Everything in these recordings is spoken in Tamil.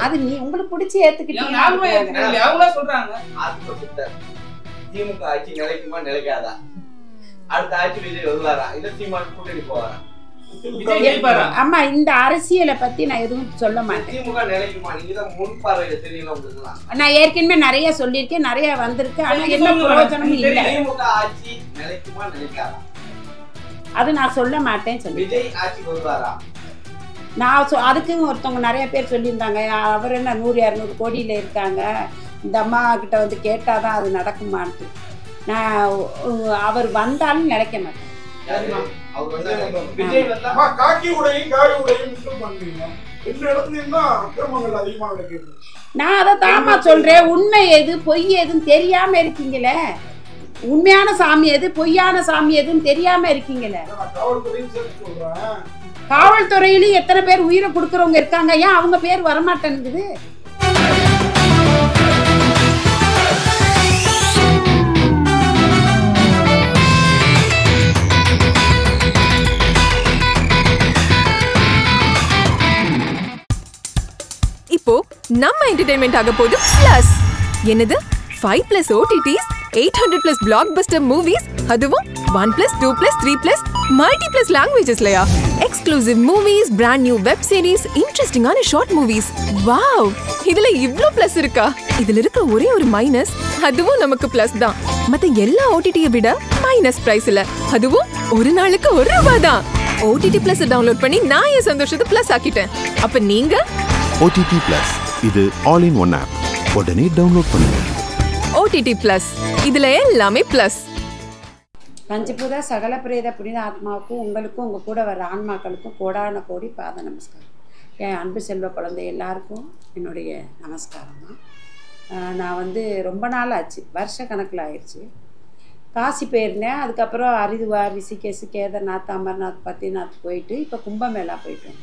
அது நீ உங்களுக்கு பிடிச்சி ஏத்துக்கிட்டீங்க சொல்றாங்க. திமுக ஆட்சி நிலைக்குமா நிலைக்காதா, அடுத்த ஆட்சி விஜய் வருவாரா இல்ல திமுக கூட்டணி போவாரா? அம்மா இந்த அரசியலை பத்தி நான் எதுவும் சொல்ல மாட்டேன். திமுக நிலைக்குமா? நீங்க தான் முன்பார்வையில தெரியல உங்களுக்கு. நான் ஏற்கனவே நிறைய சொல்லியிருக்கேன், நிறைய வந்திருக்கு. ஆனா எந்த பிரயோஜனமும் இல்லை. திமுக ஆட்சி நிலைக்குமா நிலைக்காதா அது நான் சொல்ல மாட்டேன். சொல்லி விஜய் ஆட்சி வருவாரா? நான் அதுக்கு ஒருத்தவங்க நிறைய பேர் சொல்லியிருந்தாங்க, அவர் என்ன 100-200 கோடியில் இருக்காங்க, இந்த அம்மா கிட்ட வந்து கேட்டாதான் அது நடக்குமான்ட்டு. நான் அவர் வந்தாலும் நினைக்க மாட்டேன். நான் அதை தாமா சொல்றேன். உண்மை எது பொய் எதுன்னு தெரியாம இருக்கீங்களே. உண்மையான சாமி எது பொய்யான சாமி எதுன்னு தெரியாம இருக்கீங்களே. காவல்துறையிலும் எத்தனை பேர் உயிரை கொடுக்கறவங்க இருக்காங்க, ஏன் அவங்க பேர் வரமாட்டேங்குது? இப்போ நம்ம என்டர்டெயின்மெண்ட் ஆக போகுது பிளஸ். என்னது 5+ OTTs, 800+ blockbuster movies, அதுவும் 1+, 2+, 3+ multi+ languagesலயா? Exclusive movies, brand new web series, இன்ட்ரெஸ்டிங்கான ஷார்ட் மூவிஸ். வாவ், இதுல இவ்ளோ பிளஸ் இருக்கா? இதுல இருக்க ஒரே ஒரு மைனஸ், அதுவும் நமக்கு பிளஸ் தான். மத்த எல்லா OTT-ய விட மைனஸ் பிரைஸ்ல, அதுவும் ஒரு நாளுக்கு ₹1 தான். OTT Plus டவுன்லோட் பண்ணி நான் என் சந்தோஷத்தை பிளஸ் ஆக்கிட்டேன். அப்ப நீங்க OTT Plus, இது ஆல் இன் ஒன் ஆப். உடனே டவுன்லோட் பண்ணுங்க. OTT Plus, இதுல எல்லாமே பிளஸ். பஞ்சபூத சகல பிரேத புனித ஆத்மாவுக்கும் உங்களுக்கும் உங்கள் கூட வர ஆன்மாக்களுக்கும் கோடான கோடி பாத நமஸ்காரம். என் அன்பு செல்வ குழந்தை எல்லாருக்கும் என்னுடைய நமஸ்காரம் தான். நான் வந்து ரொம்ப நாள் ஆச்சு, வருஷ கணக்கில் ஆயிடுச்சு. காசி போயிருந்தேன், அதுக்கப்புறம் ஹரித்வார், ரிஷிகேஷ், கேதார்நாத், அமர்நாத், பத்ரிநாத் போயிட்டு இப்போ கும்பமேளா போயிட்டோம்.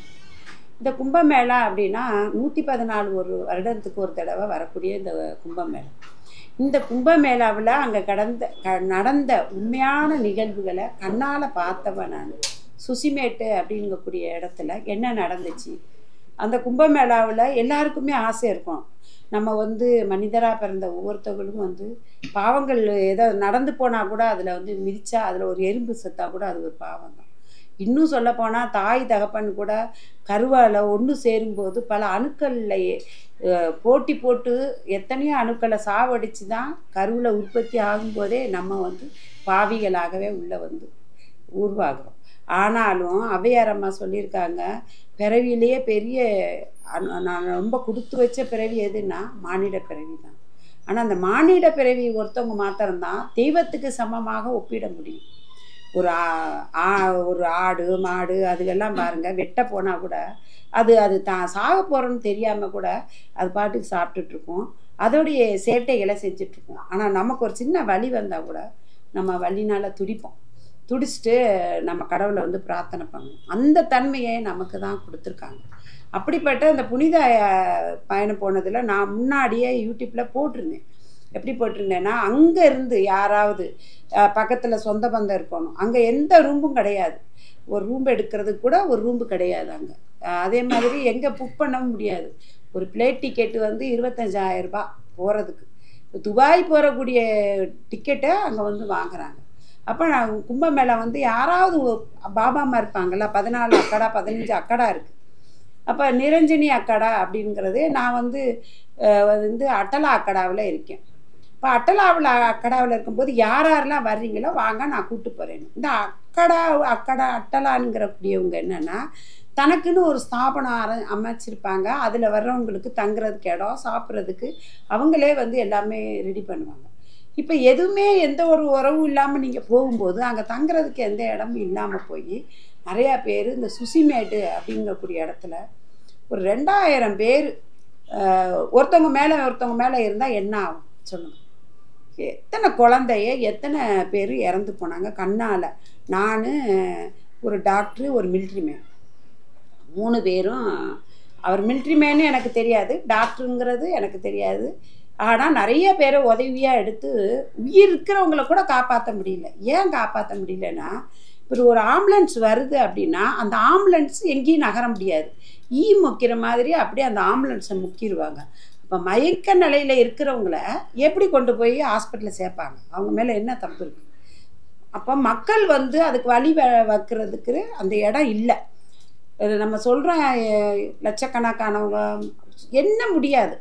இந்த கும்பமேளா அப்படின்னா 114 ஒரு வருடத்துக்கு ஒரு தடவை வரக்கூடிய இந்த கும்பமேளா. இந்த கும்பமேளாவில் அங்கே நடந்த உண்மையான நிகழ்வுகளை கண்ணால் பார்த்தவன் நான். சுசிமேட்டு அப்படிங்கக்கூடிய இடத்துல என்ன நடந்துச்சு, அந்த கும்பமேளாவில் எல்லாருக்குமே ஆசை இருக்கும். நம்ம வந்து மனிதராக பிறந்த ஒவ்வொருத்தவங்களும் வந்து பாவங்கள் ஏதோ நடந்து போனால் கூட அதில் வந்து மிதிச்சா அதில் ஒரு எறும்பு செத்தா கூட அது ஒரு பாவம் தான். இன்னும் சொல்லப்போனால் தாய் தகப்பன் கூட கருவால் ஒன்று சேரும்போது பல அணுக்கள்லையே போட்டி போட்டு எத்தனையோ அணுக்களை சாவடித்து தான் கருவில் உற்பத்தி ஆகும்போதே நம்ம வந்து பாவிகளாகவே உள்ளே வந்து உருவாகிறோம். ஆனாலும் ஔவையாரம்மா சொல்லியிருக்காங்க, பிறவியிலேயே பெரிய நான் ரொம்ப கொடுத்து வச்ச பிறவி எதுன்னா மானிட பிறவி தான். ஆனால் அந்த மானிட பிறவி ஒருத்தவங்க மாத்திரம்தான் தெய்வத்துக்கு சமமாக ஒப்பிட முடியும். ஒரு ஆடு மாடு அதுக்கெல்லாம் பாருங்கள், வெட்ட போனால் கூட அது தான் சாக போகிறோன்னு தெரியாமல் கூட அது பாட்டுக்கு சாப்பிட்டுட்ருக்கோம், அதோடைய சேட்டைகளை செஞ்சிட்ருக்கோம். ஆனால் நமக்கு ஒரு சின்ன வலி வந்தால் கூட நம்ம வலினால் துடிச்சிட்டு நம்ம கடவுளை வந்து பிரார்த்தனை பண்ணணும். அந்த தன்மையை நமக்கு தான் கொடுத்துருக்காங்க. அப்படிப்பட்ட அந்த புனித பயணம் போனதில் நான் முன்னாடியே யூடியூப்பில் போட்டிருந்தேன். எப்படி போட்டிருந்தேன்னா, அங்கே இருந்து யாராவது பக்கத்தில் சொந்த பந்தம் இருக்கணும், அங்கே எந்த ரூம்பும் கிடையாது, ஒரு ரூம் எடுக்கிறதுக்கு கூட ஒரு ரூம்பு கிடையாது அங்கே. அதே மாதிரி எங்கே புக் பண்ண முடியாது. ஒரு பிளேட் டிக்கெட்டு வந்து 25,000 ரூபாய் போகிறதுக்கு. துபாய் போகக்கூடிய டிக்கெட்டை அங்கே வந்து வாங்குறாங்க. அப்போ நான் கும்பமேளா வந்து யாராவது பாபாமா இருப்பாங்கள்ல, 14 அக்கடா 15 அக்கடா இருக்குது. அப்போ நிரஞ்சனி அக்கடா அப்படிங்கிறது நான் வந்து அட்டலா அக்கடாவில் இருக்கேன். இப்போ அட்டலாவில் இருக்கும்போது யாரெல்லாம் வர்றீங்களோ வாங்க நான் கூப்பிட்டு போகிறேன். இந்த அட்டலான்ங்கிறக்கூடியவங்க என்னென்னா, தனக்குன்னு ஒரு ஸ்தாபனம் அமைச்சிருப்பாங்க. அதில் வர்றவங்களுக்கு தங்குறதுக்கு இடம், சாப்பிட்றதுக்கு அவங்களே வந்து எல்லாமே ரெடி பண்ணுவாங்க. இப்போ எதுவுமே எந்த ஒரு உறவும் இல்லாமல் நீங்கள் போகும்போது அங்கே தங்குறதுக்கு எந்த இடமும் இல்லாமல் போய் நிறையா பேர் இந்த சுசிமேடு அப்படிங்கக்கூடிய இடத்துல ஒரு 2000 பேர் ஒருத்தவங்க மேலே இருந்தால் என்ன ஆகும் சொல்லுங்கள்? எத்தனை குழந்தைய எத்தனை பேர் இறந்து போனாங்க கண்ணால். நான் ஒரு டாக்டரு, ஒரு மிலிட்ரி மேன், 3 பேரும். அவர் மிலிட்ரி மேனு எனக்கு தெரியாது, டாக்டருங்கிறது எனக்கு தெரியாது. ஆனால் நிறைய பேரை உதவியாக எடுத்து உயிர் இருக்கிறவங்கள கூட காப்பாற்ற முடியல. ஏன் காப்பாற்ற முடியலன்னா, இப்போ ஒரு ஆம்புலன்ஸ் வருது அப்படின்னா அந்த ஆம்புலன்ஸ் எங்கேயும் நகர முடியாது. முக்கிற மாதிரி அப்படியே அந்த ஆம்புலன்ஸை முக்கிடுவாங்க. இப்போ மயக்க நிலையில் இருக்கிறவங்கள எப்படி கொண்டு போய் ஹாஸ்பிட்டலில் சேர்ப்பாங்க? அவங்க மேலே என்ன தப்பு இருக்குது? அப்போ மக்கள் வந்து அதுக்கு வழி வைக்கிறதுக்கு அந்த இடம் இல்லை. நம்ம சொல்கிறோம் லட்சக்கணக்கானவங்க என்ன முடியாது.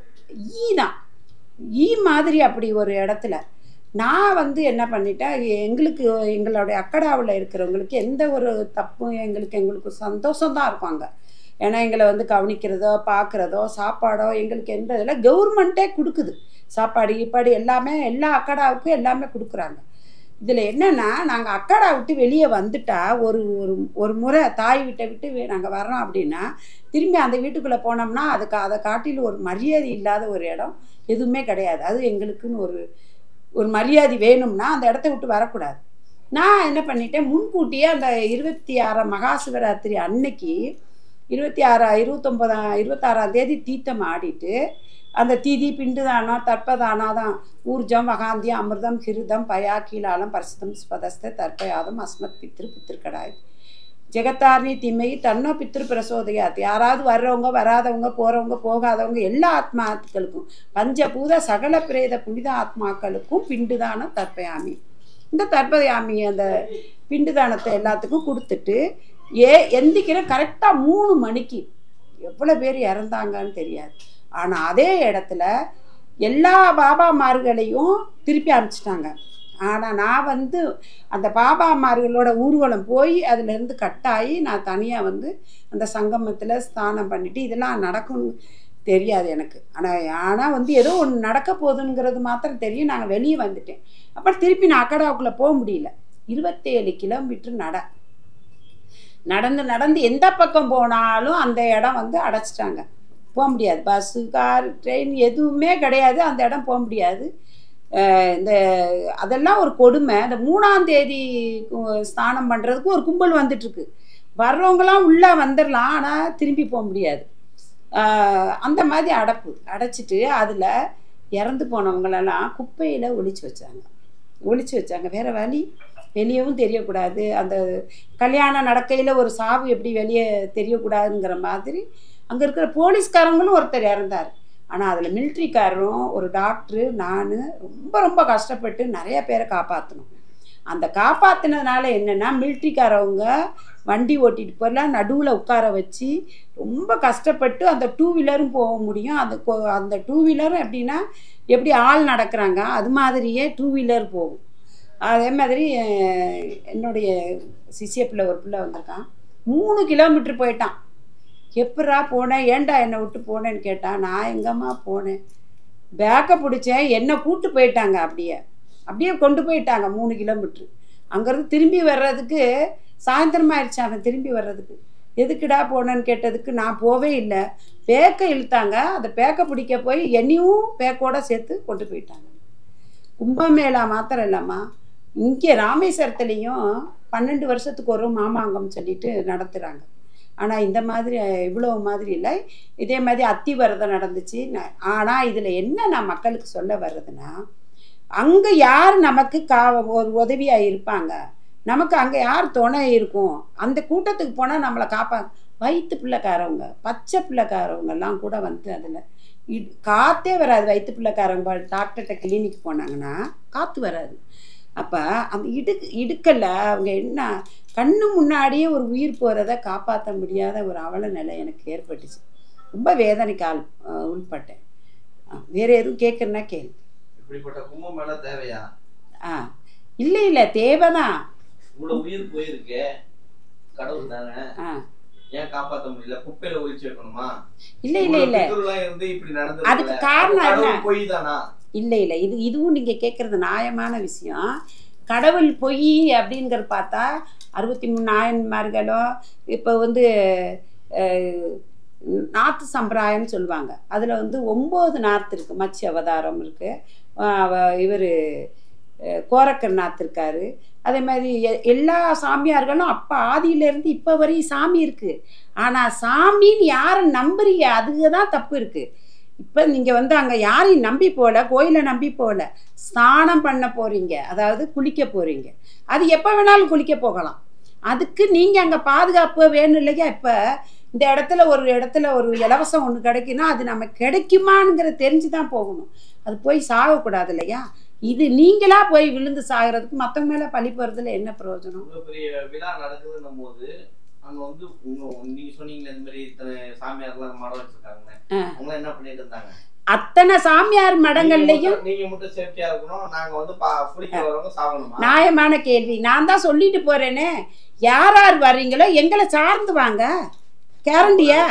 தான் மாதிரி அப்படி ஒரு இடத்துல நான் வந்து என்ன பண்ணிட்டேன், எங்களுடைய அக்கடாவில் இருக்கிறவங்களுக்கு எந்த ஒரு தப்பும் எங்களுக்கு சந்தோஷம்தான் இருப்பாங்க. ஏன்னா எங்களை வந்து கவனிக்கிறதோ பார்க்குறதோ சாப்பாடோ எங்களுக்கு எந்த இதில் கவர்மெண்ட்டே கொடுக்குது. சாப்பாடு கீப்பாடு எல்லாமே எல்லா அக்கடாவுக்கும் எல்லாமே கொடுக்குறாங்க. இதில் என்னென்னா நாங்கள் அக்கடா விட்டு வெளியே வந்துட்டா ஒரு முறை தாய் வீட்டை விட்டு நாங்கள் வர்றோம் அப்படின்னா திரும்பி அந்த வீட்டுக்குள்ளே போனோம்னா அதை காட்டிலும் ஒரு மரியாதை இல்லாத ஒரு இடம் எதுவுமே கிடையாது. அது எங்களுக்குன்னு ஒரு மரியாதை வேணும்னா அந்த இடத்த விட்டு வரக்கூடாது. நான் என்ன பண்ணிட்டேன், முன்கூட்டியே அந்த 26 மகாசிவராத்திரி அன்னைக்கு 26ஆம் தேதி தீர்த்தம் ஆடிட்டு அந்த திதி பிண்டுதானம் தர்ப்பதானம் தான் ஊர்ஜம் வகாந்தியம் அமிர்தம் ஹிருதம் பயா கீழாலம் பரிசுதம் ஸ்பதஸ்த தர்ப்பயாதம் அஸ்மத் பித்ருக்கடாய் ஜெகத்தார்னி திம்மை தன்னோ பித்ரு பிரசோதயாத். யாராவது வர்றவங்க வராதவங்க போகிறவங்க போகாதவங்க எல்லா ஆத்மாக்களுக்கும் பஞ்சபூத சகல பிரேத புனித ஆத்மாக்களுக்கும் பிண்டுதானம் தர்ப்பயாமி. இந்த தர்ப்பயாமி அந்த பிண்டுதானத்தை எல்லாத்துக்கும் கொடுத்துட்டு எந்திக்கிற கரெக்டாக 3 மணிக்கு எவ்வளோ பேர் இறந்தாங்கன்னு தெரியாது. ஆனால் அதே இடத்துல எல்லா பாபாமார்களையும் திருப்பி அனுப்பிச்சிட்டாங்க. ஆனால் நான் வந்து அந்த பாபாமார்களோட ஊர்வலம் போய் அதுலேருந்து கட்டாயி நான் தனியாக வந்து அந்த சங்கமத்தில் ஸ்நானம் பண்ணிவிட்டு இதெல்லாம் நடக்கும்னு தெரியாது எனக்கு. ஆனால் வந்து ஏதோ ஒன்று நடக்க போகுதுங்கிறது மாத்திரம் தெரியும். நாங்கள் வெளியே வந்துட்டேன். அப்புறம் திருப்பி நான் அக்கடாவுக்குள்ளே போக முடியல. 27 கிலோமீட்டர் நடந்து எந்த பக்கம் போனாலும் அந்த இடம் வந்து அடைச்சிட்டாங்க. போக முடியாது. பஸ்ஸு கார் ட்ரெயின் எதுவுமே கிடையாது. அந்த இடம் போக முடியாது. அதெல்லாம் ஒரு கொடுமை. அந்த 3ஆம் தேதி ஸ்நானம் பண்ணுறதுக்கு ஒரு கும்பல் வந்துட்டுருக்கு. வர்றவங்களாம் உள்ளே வந்துடலாம், ஆனால் திரும்பி போக முடியாது. அந்த மாதிரி அடைச்சிட்டு அதில் இறந்து போனவங்களெல்லாம் குப்பையில் ஒழிச்சு வச்சாங்க. வேறு வழி வெளியவும் தெரியக்கூடாது. அந்த கல்யாணம் நடக்கையில் ஒரு சாவு எப்படி வெளியே தெரியக்கூடாதுங்கிற மாதிரி அங்கே இருக்கிற போலீஸ்காரங்களும் ஒருத்தர் இறந்தார். ஆனால் அதில் மிலிட்ரிக்காரரும் ஒரு டாக்டரு நான் ரொம்ப கஷ்டப்பட்டு நிறைய பேரை காப்பாற்றணும். அந்த காப்பாற்றினதுனால என்னென்னா மிலிட்ரிக்காரவங்க வண்டி ஓட்டிகிட்டு போகலாம் நடுவில் உட்கார வச்சு ரொம்ப கஷ்டப்பட்டு அந்த 2 வீலரும் போக முடியும். அந்த 2 வீலரும் எப்படின்னா எப்படி ஆள் நடக்கிறாங்க அது மாதிரியே 2 வீலர் போகும். அதே மாதிரி என்னுடைய சிசிய பிள்ளை ஒரு பிள்ளை வந்திருக்கான். 3 கிலோமீட்டர் போயிட்டான். எப்படா போனேன், ஏன்டா என்னை விட்டு போனேன்னு கேட்டான். நான் எங்கம்மா போனேன், பேக்கை பிடிச்சேன், என்னை கூப்பிட்டு போயிட்டாங்க. அப்படியே கொண்டு போயிட்டாங்க 3 கிலோமீட்ரு. அங்கேருந்து திரும்பி வர்றதுக்கு சாயந்தரமாயிடுச்சு. அவன் திரும்பி வர்றதுக்கு எதுக்குடா போனேன்னு கேட்டதுக்கு நான் போவே இல்லை, பேக்கை இழுத்தாங்க. அந்த பேக்கை பிடிக்க போய் என்னையும் பேக்கோட சேர்த்து கொண்டு போயிட்டாங்க. கும்பமேளா மாத்திரம் இல்லைம்மா, இங்கே ராமேஸ்வரத்துலேயும் 12 வருஷத்துக்கு ஒரு மாமாங்கம் சொல்லிட்டு நடத்துகிறாங்க. ஆனால் இந்த மாதிரி இவ்வளோ மாதிரி இல்லை. இதே மாதிரி அத்திவரதம் நடந்துச்சு. ஆனால் இதில் என்ன நான் மக்களுக்கு சொல்ல வர்றதுன்னா, அங்கே யார் நமக்கு ஒரு உதவியாக இருப்பாங்க, நமக்கு அங்கே யார் துணை இருக்கும், அந்த கூட்டத்துக்கு போனால் நம்மளை வயிற்று பிள்ளைக்காரவங்க பச்சை பிள்ளைக்காரவங்கெல்லாம் கூட வந்து அதில் காற்றே வராது. வயிற்று பிள்ளைக்காரங்க டாக்டர்கிட்ட கிளினிக் போனாங்கன்னா காற்று வராது. அப்போ அந்த இடுக்கல்ல அவங்க என்ன கண்ணு முன்னாடியே ஒரு உயிர் போகிறத காப்பாற்ற முடியாத ஒரு அவல நிலை எனக்கு ஏற்பட்டுச்சு. ரொம்ப வேதனைக்கு உள்பட்டேன். வேற எதுவும் கேட்குறேன்னா கேள்வி. இப்படிப்பட்ட கும்பமேளா தேவையா? இல்லை தேவைதான். இவ்வளவு உயிர் போயிருக்கு, கடவுள் தானே, ஏன் காப்பாற்ற முடியல? குப்பையில ஒழிச்சு வைக்கணுமா? இல்லை இருந்து இப்படி நடந்து அதுக்கு காரணம் என்ன? பொய் தானா? இல்லை இதுவும் நீங்க கேட்கறது நியாயமான விஷயம். கடவுள் பொய் அப்படிங்கிற பார்த்தா 63 நாயன்மார்களும் இப்போ வந்து நார்த்து சம்பிரதாயம்னு சொல்லுவாங்க. அதில் வந்து 9 நார்த்து இருக்குது. மச்சி அவதாரம் இருக்குது, இவர் கோரக்கர் நாத்து இருக்காரு. அதே மாதிரி எல்லா சாமியார்களும் அப்போ ஆதியிலேருந்து இப்போ வரையும் சாமி இருக்குது. ஆனால் சாமின்னு யாரை நம்புறீங்க, அதுக்கு தான் தப்பு இருக்குது. இப்போ நீங்கள் வந்து அங்கே யாரையும் நம்பி போகல, கோயிலை நம்பி போகல, ஸ்நானம் பண்ண போகிறீங்க, அதாவது குளிக்க போகிறீங்க. அது எப்போ வேணாலும் குளிக்க போகலாம். அதுக்கு நீங்கள் அங்கே பாதுகாப்பு வேணும் இல்லையா? இப்போ இந்த இடத்துல ஒரு இலவசம் ஒன்று கிடைக்குன்னா அது நம்ம கிடைக்குமாங்கிற தெரிஞ்சு தான் போகணும். அது போய் சாகக்கூடாது இல்லையா? இது நீங்களா போய் விழுந்து சாகிறதுக்கு மற்றவங்க மேலே பழி போகிறதுல என்ன பிரயோஜனம்? பெரிய விழா நடக்குதுன்னும் போது அங்கே வந்து நீங்கள் சொன்னீங்களே இந்த மாதிரி இத்தனை சாமியார்லாம் மடம் வச்சுருக்காங்க, அவங்க என்ன பண்ணிட்டு இருந்தாங்க? அத்தனை சாமியார் மடங்கள்லையும் நீங்க மட்டும் சேஃப்டியா இருக்கணும், நாங்க வந்து குடிக்க வரவங்க சாகணுமா? நியாயமான கேள்வி. நான் தான் சொல்லிட்டு போறேனே, யார் யார் வர்றீங்களோ எங்களை சார்ந்து வாங்க. கேரண்டியா?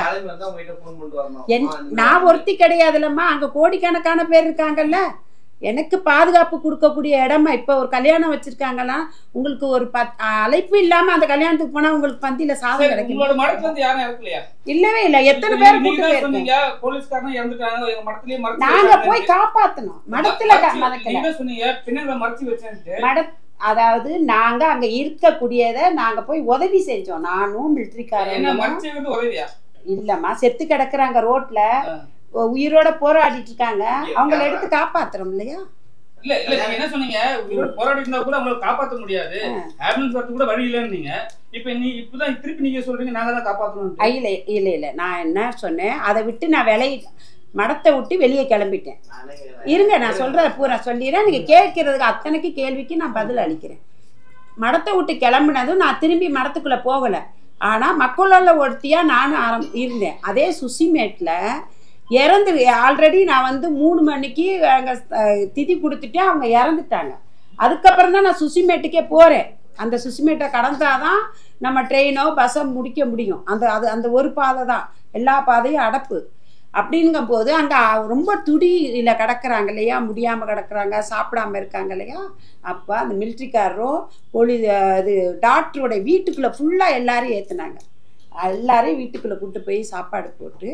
நான் ஒருத்தி கிடையாதுலம்மா, அங்க கோடிக்கணக்கான பேர் இருக்காங்கல்ல. எனக்கு பாதுகாப்பு கொடுக்கக்கூடிய இடமா இப்ப ஒரு கல்யாணம் வச்சிருக்காங்களா, உங்களுக்கு ஒரு அழைப்பு இல்லாம அந்த கல்யாணத்துக்கு போனா உங்களுக்கு பந்தியில சாதம் கிடைக்கும். இல்லவே இல்ல. எத்தனை பேர் நாங்க போய் காப்பாத்தணும். அதாவது நாங்க அங்க இருக்கக்கூடியத நாங்க போய் உதவி செஞ்சோம். நானும் மிலிட்டரிக்காரங்க இல்லம்மா, செத்து கிடக்குறாங்க ரோட்ல, உயிரோட போராடிட்டு இருக்காங்க, அவங்கள எடுத்து காப்பாத்துறோம் இல்லையா? இல்ல என்ன சொன்னீங்க, உயிரோட போராடி இருந்தா கூட அவங்களை காப்பாற்ற முடியாது, ஆம்புலன்ஸ் வரது கூட வழி இல்லைன்னு. இப்பதான் திருப்பி நீங்க சொல்றீங்க நாங்க தான் காப்பாற்றணும். இல்ல நான் என்ன சொன்னேன், அதை விட்டு நான் மடத்தை விட்டு வெளியே கிளம்பிட்டேன். இருங்க, நான் சொல்றத பூரா சொல்லிடுறேன். நீங்க கேட்கறதுக்கு அத்தனைக்கு கேள்விக்கு நான் பதில் அளிக்கிறேன். மடத்தை விட்டு கிளம்பினதும் நான் திரும்பி மடத்துக்குள்ள போகல. ஆனா மக்களோட ஒருத்தியா நானும் இருந்தேன். அதே சுசிமேட்ல இறந்து ஆல்ரெடி நான் வந்து 3 மணிக்கு அங்கே திதி கொடுத்துட்டேன், அவங்க இறந்துட்டாங்க. அதுக்கப்புறம் தான் நான் சுசிமேட்டுக்கே போகிறேன். அந்த சுசிமேட்டை கடந்தாதான் நம்ம ட்ரெயினோ பஸ்ஸோ முடிக்க முடியும். அந்த ஒரு பாதை தான், எல்லா பாதையும் அடப்பு. அப்படிங்கும் போது அங்கே ரொம்ப துடியில் கிடக்குறாங்க இல்லையா, முடியாமல் கிடக்குறாங்க, சாப்பிடாம இருக்காங்க இல்லையா. அப்போ அந்த மிலிட்ரிக்காரரும் இது டாக்டரோட வீட்டுக்குள்ளே ஃபுல்லாக எல்லாரையும் ஏற்றுனாங்க. எல்லாரையும் வீட்டுக்குள்ளே கூப்பிட்டு போய் சாப்பாடு போட்டு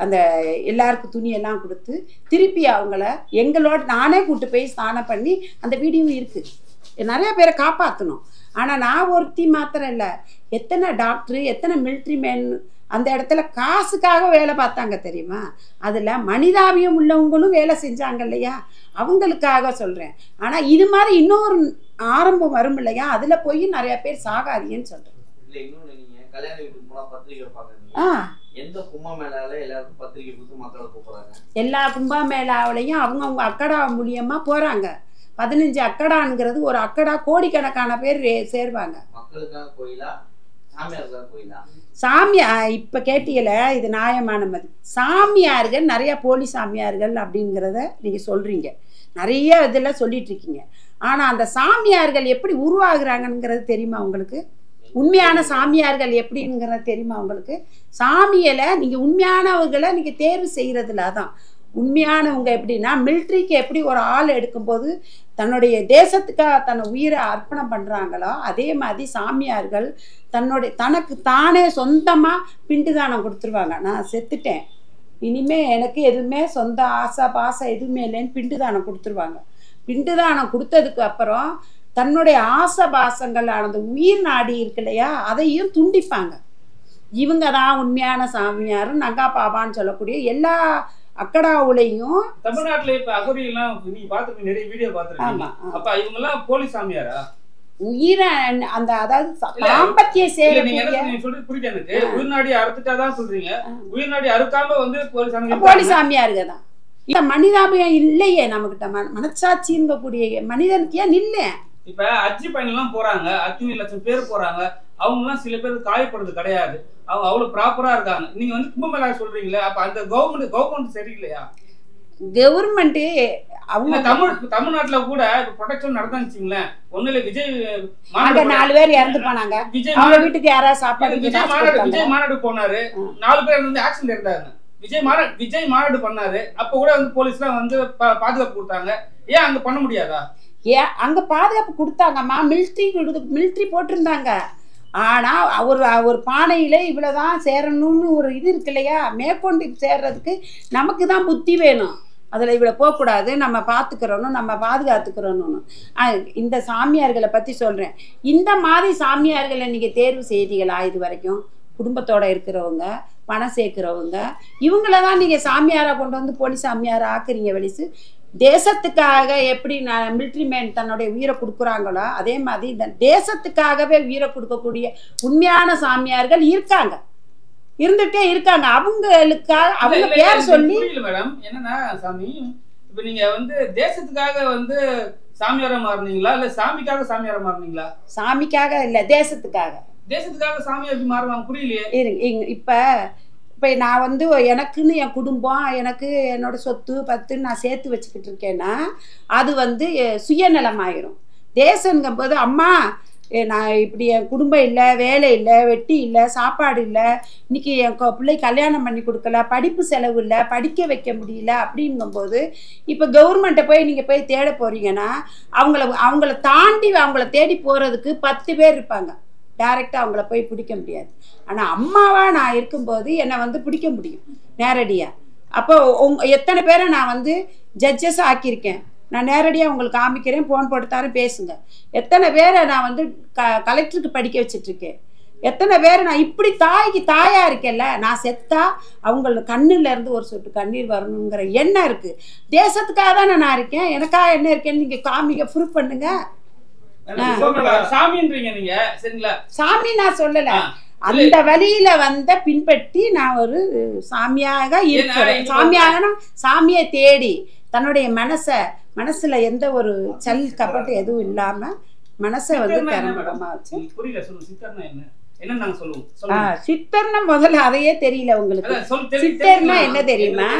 அந்த எல்லாருக்கும் துணியெல்லாம் கொடுத்து திருப்பி அவங்கள எங்களோட நானே கூப்பிட்டு போய் ஸ்நானம் பண்ணி அந்த வீடியோவும் இருக்குது. நிறைய பேரை காப்பாற்றணும். ஆனால் நான் ஒருத்தி மாத்திரம் இல்லை, எத்தனை டாக்டரு, எத்தனை மிலிட்ரி மேன் அந்த இடத்துல காசுக்காக வேலை பார்த்தாங்க தெரியுமா? அதில் மனிதாபியம் உள்ளவங்களும் வேலை செஞ்சாங்க இல்லையா, அவங்களுக்காக சொல்கிறேன். ஆனால் இது மாதிரி இன்னொரு ஆரம்பம் வரும் இல்லையா, அதில் போய் நிறைய பேர் சாகாதீங்கன்னு சொல்கிறேன். எல்லா கும்பமேளாவிலையும் அவங்க அக்கடா மூலியமா போறாங்க. 15 அக்கடாங்கிறது ஒரு அக்கடா கோடிக்கணக்கான பேர் சேருவாங்க. சாமியா இப்ப கேட்டீங்கல, இது நியாயமான மாதிரி. சாமியார்கள் நிறைய போலி சாமியார்கள் அப்படிங்கிறத நீங்க சொல்றீங்க, நிறைய இதுல சொல்லிட்டு இருக்கீங்க. ஆனா அந்த சாமியார்கள் எப்படி உருவாகுறாங்கிறது தெரியுமா உங்களுக்கு? உண்மையான சாமியார்கள் எப்படிங்கிறது தெரியுமா உங்களுக்கு? சாமியில நீங்க உண்மையானவர்களை நீங்க தேர்வு செய்யறதுல தான் உண்மையானவங்க. எப்படின்னா மிலிட்ரிக்கு எப்படி ஒரு ஆள் எடுக்கும்போது தன்னுடைய தேசத்துக்காக தன்னை உயிரை அர்ப்பணம் பண்றாங்களோ, அதே மாதிரி சாமியார்கள் தனக்கு தானே சொந்தமா பிண்டுதானம் கொடுத்துருவாங்க. நான் செத்துட்டேன், இனிமே எனக்கு எதுவுமே சொந்த ஆசை பாசம் எதுவுமே இல்லைன்னு பிண்டுதானம் கொடுத்துருவாங்க. பிண்டுதானம் கொடுத்ததுக்கு அப்புறம் தன்னுடைய ஆசை பாசங்கள் அந்த உயிர் நாடி இருக்கு இல்லையா, அதையும் துண்டிப்பாங்க. இவங்க தான் உண்மையான சாமியாரும் நங்கா பாபான்னு சொல்லக்கூடிய எல்லா அக்கடாவுலையும். தமிழ்நாட்டுல இப்ப அகோரியெல்லாம் நீங்க பாத்துருக்கீங்க, நிறைய வீடியோ பாத்துருக்கீங்க. அப்ப இவங்க எல்லாம் போலி சாமியாரா? உயிரை அந்த அதாவது தாம்பத்திய சேவை புரியுது எனக்கு. உயிர்நாடி அறுத்துட்டாதான் சொல்றீங்க, உயிர்நாடி அறுக்காம வந்து போலி சாமியாருங்க தான். இந்த மனிதாபியம் இல்லையே நமக்கிட்ட, மனசாட்சிங்க கூடிய மனிதனுக்கு ஏன் இல்லை? இப்ப அஜி பயணம் போறாங்க, 18 லட்சம் பேர் போறாங்க, அவங்க எல்லாம் சில பேர் காயப்படுறது கிடையாது, அவங்க அவ்வளவு ப்ராப்பரா இருக்காங்க. நீங்க வந்து கும்பமேளா சொல்றீங்களே, அப்ப அந்த கவர்மெண்ட் சரியில்லையா? கவர்மெண்ட் அவங்க தமிழ்நாட்டுல கூட ப்ரொடெக்ஷன் நடந்துச்சுங்களேன். ஒண்ணுல விஜய் 4 பேர் இறந்து போனாங்க, அவங்க வீட்டுக்கு யாராவது சாப்பாடு. விஜய் மாநாடு போனாரு, 4 பேர் வந்து ஆக்சிடென்ட் இருந்தாங்க. விஜய் மாநாடு பண்ணாரு, அப்ப கூட வந்து போலீஸ் எல்லாம் வந்து பாதுகாப்பு கொடுத்தாங்க. ஏன் அங்க பண்ண முடியாதா? ஏன் அங்க பாதுகாப்பு கொடுத்தாங்கம்மா, மிலிட்ரி போட்டிருந்தாங்க. ஆனா ஒரு பானையில இவ்வளவுதான் சேரணும்னு ஒரு இது இருக்கு இல்லையா, மேற்கொண்டு சேர்றதுக்கு நமக்கு தான் புத்தி வேணும். அதில் இவ்வளோ போகக்கூடாது, நம்ம பார்த்துக்கிறோன்னு, நம்ம பாதுகாத்துக்கிறோன்னு. இந்த சாமியார்களை பற்றி சொல்கிறேன். இந்த மாதிரி சாமியார்களை நீங்கள் தேர்வு செய்தீங்களா இது வரைக்கும்? குடும்பத்தோடு இருக்கிறவங்க, பணம் சேர்க்குறவங்க, இவங்கள தான் நீங்கள் சாமியாராக கொண்டு வந்து போலி சாமியாரை ஆக்குறீங்க வெளிச்சு. தேசத்துக்காக எப்படி மிலிட்ரி மேன் தன்னுடைய உயிரை கொடுக்குறாங்களோ அதே மாதிரி இந்த தேசத்துக்காகவே உயிரை கொடுக்கக்கூடிய உண்மையான சாமியார்கள் இருக்காங்க, இருந்துட்டே இருக்காங்க. அவங்களுக்காக அவங்க பேர் சொல்லி மேடம் என்னன்னா சாமி, இப்ப நீங்க வந்து தேசத்துக்காக வந்து சாமியாரா மாறுனீங்களா இல்ல சாமிக்காக சாமியாரா மாறுனீங்களா? சாமிக்காக இல்ல, தேசத்துக்காக. தேசத்துக்காக சாமியார் எப்படி மாறுவாங்க புரியலையே. இப்ப நான் வந்து எனக்குன்னு என் குடும்பம், எனக்கு என்னோட சொத்து பத்துன்னு நான் சேர்த்து வச்சுக்கிட்டு இருக்கேன்னா அது வந்து சுயநலம் ஆயிரும். தேசங்கும் போது அம்மா நான் இப்படி என் குடும்பம் இல்லை, வேலை இல்லை, வெட்டி இல்லை, சாப்பாடு இல்லை, இன்னைக்கு என் பிள்ளை கல்யாணம் பண்ணி கொடுக்கல, படிப்பு செலவு இல்லை, படிக்க வைக்க முடியல அப்படிங்கும்போது இப்போ கவர்மெண்ட்டை போய் நீங்கள் போய் தேட போகிறீங்கன்னா அவங்கள தாண்டி அவங்கள தேடி போகிறதுக்கு 10 பேர் இருப்பாங்க. டைரெக்டாக அவங்கள போய் பிடிக்க முடியாது. ஆனால் அம்மாவாக நான் இருக்கும்போது என்னை வந்து பிடிக்க முடியும் நேரடியாக. அப்போ எத்தனை பேரை நான் வந்து ஜட்ஜஸ் ஆக்கியிருக்கேன், நான் நேரடியாக உங்களுக்கு காமிக்கிறேன், ஃபோன் போட்டுத்தாரேன், பேசுங்க. எத்தனை பேரை நான் வந்து கலெக்டருக்கு படிக்க வச்சிட்ருக்கேன், எத்தனை பேரை நான் இப்படி தாய்க்கு தாயாக இருக்கேன்ல, நான் செத்தா அவங்கள கண்ணில் இருந்து ஒரு சொட்டு கண்ணீர் வரணுங்கிற எண்ணம் இருக்குது. தேசத்துக்காக தானே நான் இருக்கேன், எனக்காக என்ன இருக்கேன்னு நீங்கள் காமிக்க ப்ரூஃப் பண்ணுங்க. சாமின்றீங்க நீங்க சரிங்களா? சாமி நான் சொல்லல, அந்த வழியில வந்த பின்பற்றி நான் ஒரு சாமியாக இருக்கிறேன். சாமியாக சாமியை தேடி தன்னுடைய மனசுல எந்த ஒரு சல் கப்பட்டு எதுவும் இல்லாம மனசை வந்து தரமா வச்சு. சித்தர்னா முதல்ல அதையே தெரியல உங்களுக்கு. சித்தர்னா என்ன தெரியுமா?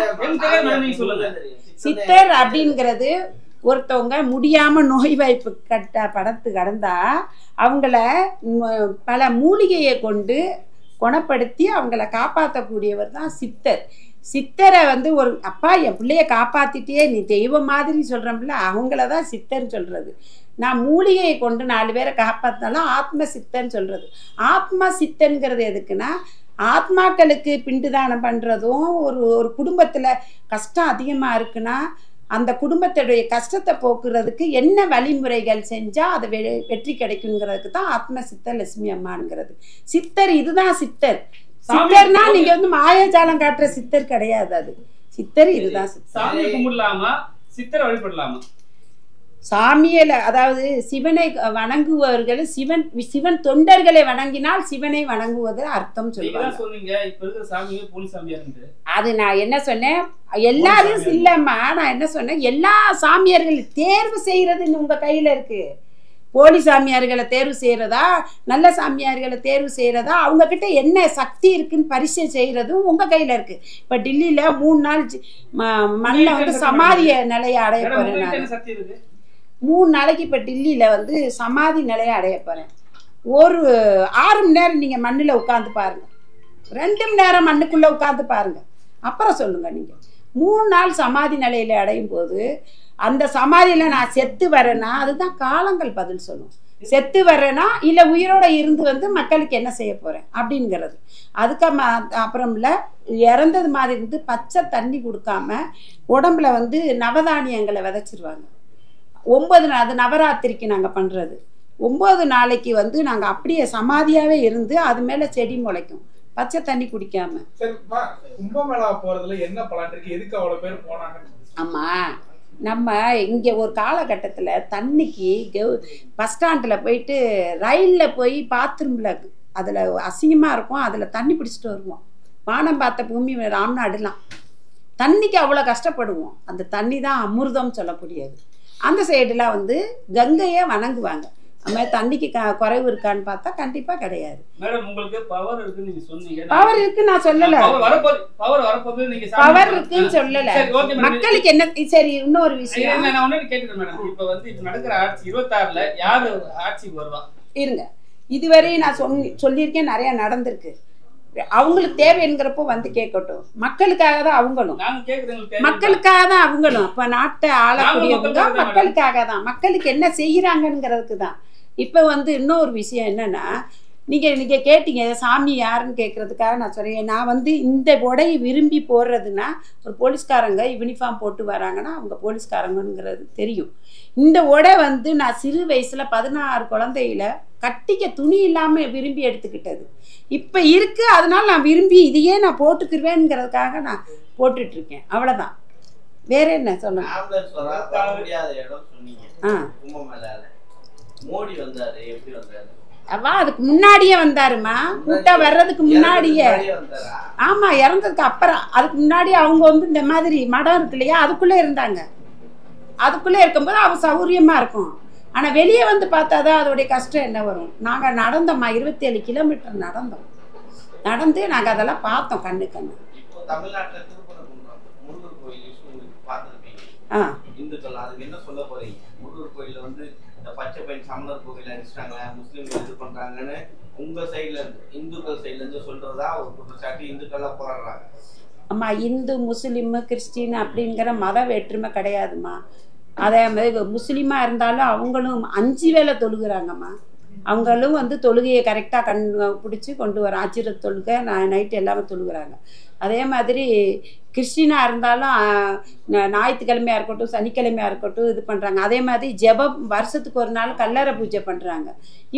சித்தர் அப்படிங்கிறது ஒருத்தவங்க முடியாம நோய் வாய்ப்பு படத்து கடந்தா அவங்கள பல மூலிகையை கொண்டு குணப்படுத்தி அவங்கள காப்பாற்றக்கூடியவர் தான் சித்தர். சித்தரை வந்து ஒரு அப்பா என் பிள்ளைய காப்பாத்திட்டே நீ தெய்வம் மாதிரி சொல்றோம்ல, அவங்களதான் சித்தர்ன்னு சொல்றது. நான் மூலிகையை கொண்டு 4 பேரை காப்பாத்தினாலும் ஆத்ம சித்தன்னு சொல்றது. ஆத்மா சித்தன்கிறது எதுக்குன்னா ஆத்மாக்களுக்கு பிண்டு தானம் பண்றதும், ஒரு குடும்பத்துல கஷ்டம் அதிகமா இருக்குன்னா அந்த குடும்பத்துடைய கஷ்டத்தை போக்குறதுக்கு என்ன வழிமுறைகள் செஞ்சா அதை வெற்றி கிடைக்குங்கிறதுக்கு தான் ஆத்ம சித்தர் லட்சுமி அம்மாங்கிறது. சித்தர் இதுதான் சித்தர். சித்தர்னா நீங்க வந்து மாயாஜாலம் காட்டுற சித்தர் கிடையாது. அது சித்தர் இதுதான் சித்தர். வழிபடலாமா? சாமியில அதாவது சிவனை வணங்குபவர்கள் சிவன் தொண்டர்களை வணங்கினால் சிவனை வணங்குவது அர்த்தம் சொல்லுவாங்க. அது நான் என்ன சொன்னேன், எல்லாரும் இல்லம்மா, நான் என்ன சொன்னேன், எல்லா சாமியார்கள் தேர்வு செய்யறது உங்க கையில இருக்கு. போலி சாமியார்களை தேர்வு செய்யறதா, நல்ல சாமியார்களை தேர்வு செய்யறதா, அவங்க கிட்ட என்ன சக்தி இருக்குன்னு பரிசை செய்யறதும் உங்க கையில இருக்கு. இப்ப டில்லியில 3 நாள் மண்ணில் வந்து சமாதிய நிலையை அடைய போறேன் நான். 3 நாளைக்கு இப்போ டில்லியில் வந்து சமாதி நிலையை அடைய போகிறேன். ஒரு 6 மணி நேரம் நீங்கள் மண்ணில் உட்காந்து பாருங்கள், 2 மணி நேரம் மண்ணுக்குள்ளே உட்காந்து பாருங்கள், அப்புறம் சொல்லுங்கள். நீங்கள் 3 நாள் சமாதி நிலையில் அடையும் போது அந்த சமாதியில் நான் செத்து வரேன்னா அதுதான் காலங்கள் பதில் சொல்லும். செத்து வரேன்னா இல்லை உயிரோட இருந்து வந்து மக்களுக்கு என்ன செய்ய போகிறேன் அப்படிங்கிறது. அப்புறம்ல இறந்தது மாதிரி இருந்து பச்சை தண்ணி கொடுக்காம உடம்புல வந்து நவதானியங்களை விதைச்சிருவாங்க. 9 நாள், அது நவராத்திரிக்கு நாங்கள் பண்ணுறது. 9 நாளைக்கு வந்து நாங்கள் அப்படியே சமாதியாகவே இருந்து அது மேலே செடி முளைக்கும், பச்சை தண்ணி குடிக்காம. கும்பமேளா போறதுல என்ன பலன் இருக்கு? எதுக்கு அவ்வளவு பேர் போனாங்க? ஆமாம், நம்ம இங்கே ஒரு காலகட்டத்தில் தண்ணிக்கு பஸ் ஸ்டாண்டில் போயிட்டு ரயிலில் போய் பாத்ரூமில் அதில் அசிங்கமாக இருக்கும், அதில் தண்ணி பிடிச்சிட்டு வருவோம். வானம் பார்த்த பூமி ராம்நாடுலாம் தண்ணிக்கு அவ்வளோ கஷ்டப்படுவோம். அந்த தண்ணி தான் அமிர்தம் சொல்லக்கூடியது. அந்த சைடுலாம் வந்து கங்கையை வணங்குவாங்க. நம்ம தண்ணிக்கு குறைவு இருக்கான்னு பார்த்தா கண்டிப்பா கிடையாது. மேடம் உங்களுக்கு பவர் இருக்குன்னு நீங்க சொன்னீங்க. பவர் இருக்கு நான் சொல்லல, பவர் இருக்குன்னு சொல்லல. மக்களுக்கு என்ன சரி இன்னொரு விஷயம் நான் ஒண்ணு கேக்குறேன் மேடம். இப்போ வந்து இப்ப நடக்கிற ஆட்சி 26ல யாரு ஆட்சிக்கு வருவா? இருங்க, இதுவரை நான் சொல்லியிருக்கேன், நிறைய நடந்திருக்கு. அவங்களுக்கு தேவைங்கிறப்போ வந்து கேட்கட்டும். மக்களுக்காக தான் அவங்களும், மக்களுக்காக தான் அவங்களும். இப்ப நாட்டை ஆளக்கூடியவங்க மக்களுக்காக தான், மக்களுக்கு என்ன செய்யறாங்கிறதுக்கு தான். இப்ப வந்து இன்னொரு விஷயம் என்னன்னா, நீங்க கேட்டீங்க சாமி யாருன்னு கேட்கறதுக்காக நான் சொல்றேன். நான் வந்து இந்த உடையை விரும்பி போடுறதுன்னா, ஒரு போலீஸ்காரங்க யூனிஃபார்ம் போட்டு வராங்கன்னா அவங்க போலீஸ்காரங்கிறது தெரியும். இந்த உடை வந்து நான் சிறு வயசுல 16 குழந்தையில கட்டிக்க துணி இல்லாம விரும்பி எடுத்துக்கிட்டது. இப்ப இருக்கு, அதனால நான் விரும்பி இதையே நான் போட்டுக்கிருவேங்கிறதுக்காக நான் போட்டுட்டு இருக்கேன். அவ்வளவுதான். வேற என்ன சொல்லுங்க. ஆம்புலன்ஸ் வர முடியாத இடம் சொன்னீங்க. கும்பமேளால மோடி வந்தாரு, எப்படி வந்தாரு? அவா அதுக்கு முன்னாடியே வந்தாருமா, கூட்டம் வர்றதுக்கு முன்னாடியே. ஆமா, இறந்ததுக்கு அப்புறம். அதுக்கு முன்னாடி அவங்க வந்து இந்த மாதிரி மடம் இருக்கு இல்லையா, அதுக்குள்ளே இருந்தாங்க. அதுக்குள்ளே இருக்கும்போது அவ சௌரியமா இருக்கும். ஆனா வெளியே வந்து பார்த்தாதான் அதோடைய கஷ்டம் என்ன வரும். நாங்க நடந்தோம்மா, 27 கிலோமீட்டர் நடந்தோம். நடந்து நாங்க அதெல்லாம் பார்த்தோம் கண்ணு கண்ணு. தமிழ்நாட்டுல முருகர் கோயில் பார்த்துருப்பீங்க. இந்துக்கள் அதுக்கு என்ன சொல்ல போறீங்க? முருகர் கோயில வந்து பச்சை பையன் சமணர் கோயில அடிச்சிட்டாங்க, முஸ்லீம்கள் இது பண்றாங்கன்னு உங்க சைட்ல இருந்து, இந்துக்கள் சைட்ல இருந்து சொல்றதா ஒரு குற்றச்சாட்டு இந்துக்கள்லாம் போராடுறாங்க. அம்மா, இந்து முஸ்லீம் கிறிஸ்டின் அப்படிங்கிற மத வேற்றுமை கிடையாதுமா. அதே மாதிரி முஸ்லீமாக இருந்தாலும் அவங்களும் 5 வேளை தொழுகிறாங்கம்மா. அவங்களும் வந்து தொழுகையை கரெக்டாக பிடிச்சி கொண்டு வர அச்சிர தொழுகை நைட்டு எல்லாமே தொழுகிறாங்க. அதே மாதிரி கிறிஸ்டினாக இருந்தாலும் ஞாயிற்றுக்கிழமையாக இருக்கட்டும் சனிக்கிழமையாக இருக்கட்டும் இது பண்ணுறாங்க. அதே மாதிரி ஜெபம் வருஷத்துக்கு ஒரு நாள் கல்லறை பூஜை பண்ணுறாங்க,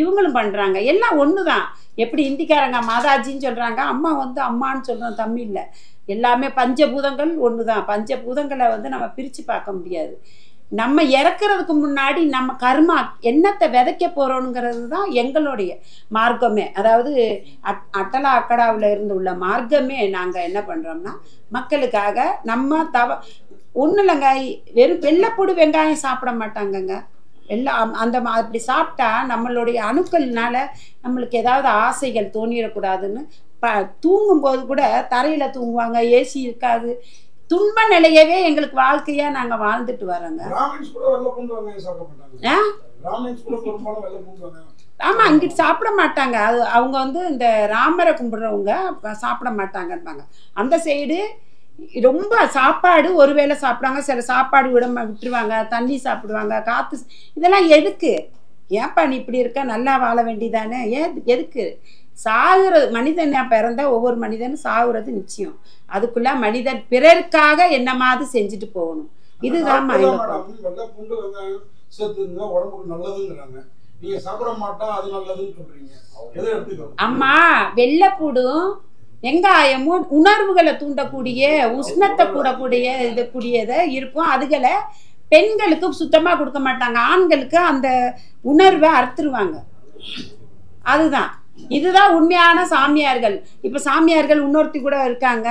இவங்களும் பண்ணுறாங்க. எல்லாம் ஒன்று தான். எப்படி இந்திக்காரங்க மாதாஜின்னு சொல்கிறாங்க, அம்மா வந்து அம்மான்னு சொல்கிறோம் தமிழில். எல்லாமே பஞ்சபூதங்கள் ஒன்று தான். பஞ்சபூதங்களை வந்து நம்ம பிரித்து பார்க்க முடியாது. நம்ம இறக்குறதுக்கு முன்னாடி நம்ம கர்மா என்னத்தை விதைக்க போகிறோங்கிறது தான் எங்களுடைய மார்க்கமே. அதாவது அட்டலா அக்கடாவில் இருந்து உள்ள மார்க்கமே. நாங்கள் என்ன பண்ணுறோம்னா மக்களுக்காக நம்ம ஒன்றும் இல்லைங்க, வெறும் வெள்ளைப்பூடு வெங்காயம் சாப்பிட மாட்டாங்கங்க. எல்லாம் அந்த அப்படி சாப்பிட்டா நம்மளுடைய அணுக்கள்னால நம்மளுக்கு ஏதாவது ஆசைகள் தோணிடக்கூடாதுன்னு தூங்கும்போது கூட தரையில் தூங்குவாங்க, ஏசி இருக்காது. துன்ப நிலையவே எங்களுக்கு வாழ்க்கையா நாங்க வாழ்ந்துட்டு வரோங்க. ஆமா, இங்கிட்டு சாப்பிட மாட்டாங்க. அது அவங்க வந்து இந்த ராமரை கும்பிடுறவங்க சாப்பிட மாட்டாங்கன்பாங்க. அந்த சைடு ரொம்ப சாப்பாடு ஒருவேளை சாப்பிடுவாங்க, சில சாப்பாடு விட்டுருவாங்க, தண்ணி சாப்பிடுவாங்க, காத்து. இதெல்லாம் எதுக்கு? ஏன்ப்பா நீ இப்படி இருக்க, நல்லா வாழ வேண்டியதானே? எதுக்கு சாகுற மனிதன்? பிறந்த ஒவ்வொரு மனிதனும் சாகுறது நிச்சயம். அதுக்குள்ள மனிதன் பிறருக்காக என்னமாவது செஞ்சுட்டு போகணும். இதுதான் அம்மா. வெள்ளைப்பூடும் வெங்காயமும் உணர்வுகளை தூண்டக்கூடிய உஷ்ணத்தை கூடக்கூடியதை இருக்கும். அதுகளை பெண்களுக்கு சுத்தமா கொடுக்க மாட்டாங்க, ஆண்களுக்கு அந்த உணர்வை அறுத்துருவாங்க. அதுதான் இதுதான் உண்மையான சாமியார்கள். இப்போ சாமியார்கள் இன்னொருத்தி கூட இருக்காங்க,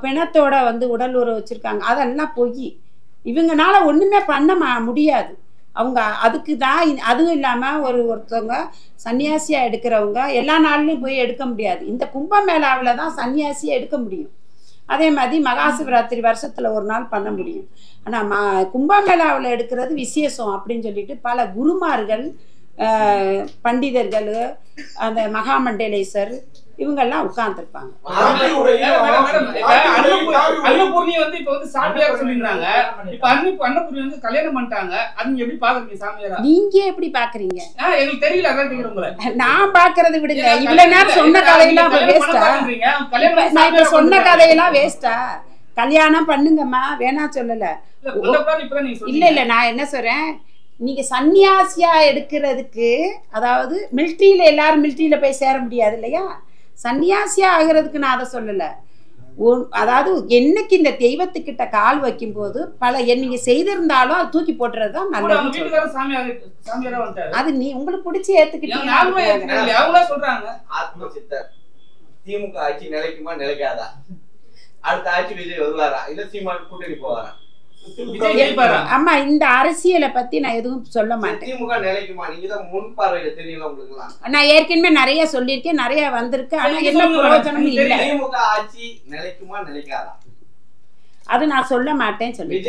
பிணத்தோட வந்து உடல் உறவு வச்சுருக்காங்க. அதெல்லாம் பொய். இவங்கனால ஒன்றுமே பண்ண முடியாது. அவங்க அதுக்கு தான். அதுவும் இல்லாமல் ஒருத்தவங்க சன்னியாசியாக எடுக்கிறவங்க எல்லா நாள்லையும் போய் எடுக்க முடியாது. இந்த கும்பமேளாவில் தான் சன்னியாசியாக எடுக்க முடியும். அதே மாதிரி மகாசிவராத்திரி வருஷத்தில் ஒரு நாள் பண்ண முடியும். ஆனால் கும்பமேளாவில் எடுக்கிறது விசேஷம் அப்படின்னு சொல்லிட்டு பல குருமார்கள், பண்டிதர்கள், அந்த மகாமண்டலேஸ்வர் இவங்கெல்லாம் உட்கார்ந்துருப்பாங்க. அன்னபூர்ணி வந்து இப்ப வந்து சாமியார் சொல்லிருந்தாங்க. இப்ப அன்னபூர்ணி வந்து கல்யாணம் பண்ணிட்டாங்க. அது நீங்க எப்படி பாக்குறீங்க சாமியாரா? நீங்க எப்படி பாக்குறீங்க? எங்களுக்கு தெரியல, அதான் கேக்குறேன் உங்களை. நான் பாக்குறது விடுங்க. இவ்வளவு நேரம் சொன்ன கதையெல்லாம் வேஸ்டா? நான் இப்ப சொன்ன கதையெல்லாம் வேஸ்டா? கல்யாணம் பண்ணுங்கம்மா, வேணா சொல்லல. இல்ல இல்ல, நான் என்ன சொல்றேன், நீங்க சன்னியாசியா எடுக்கிறதுக்கு, அதாவது மிலிட்ரியில எல்லாரும் மிலிட்ரியில போய் சேர முடியாது இல்லையா? சன்னியாசியா ஆகிறதுக்கு நான் அதை சொல்லல. அதாவது என்னைக்கு இந்த தெய்வத்துக்கிட்ட கால் வைக்கும் போது நீங்க செய்திருந்தாலும் அது தூக்கி போட்டுறதுதான் நல்லது. அது நீ உங்களுக்கு பிடிச்சி ஏத்துக்கிட்டீங்க. திமுக ஆட்சி நிலைக்குமா நிலைக்காதா? அடுத்த ஆட்சி விஜய் வருவாரா இல்ல சீமான் கூட்டணி போவாரா? அம்மா, இந்த அரசியலை பத்தி நான் எதுவும் சொல்ல மாட்டேன். நான் ஏற்கனவே நிறைய சொல்லியிருக்கேன், நிறைய வந்திருக்கு. ஆனா என்ன பிரயோஜனமும் இல்லை. அது நான் சொல்ல மாட்டேன் சொல்லி.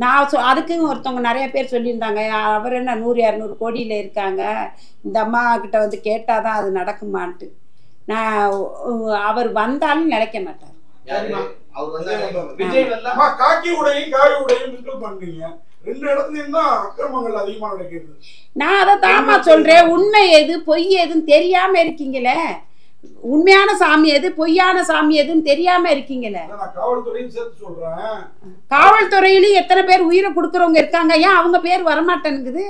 நான் அதுக்கு ஒருத்தவங்க நிறைய பேர் சொல்லியிருந்தாங்க, அவர் என்ன 100-200 கோடியில இருக்காங்க, இந்த அம்மா கிட்ட வந்து கேட்டாதான் அது நடக்குமான்ட்டு. நான் அவர் வந்தாலும் நிலைக்க மாட்டார். நான் அதை தாமா சொல்றேன். உண்மை எது பொய் எதுன்னு தெரியாம இருக்கீங்களே. உண்மையான சாமி எது பொய்யான சாமி எதுன்னு தெரியாம இருக்கீங்களே. காவல்துறையிலும் எத்தனை பேர் உயிரை கொடுக்கறவங்க இருக்காங்க, ஏன் அவங்க பேர் வரமாட்டேங்குது?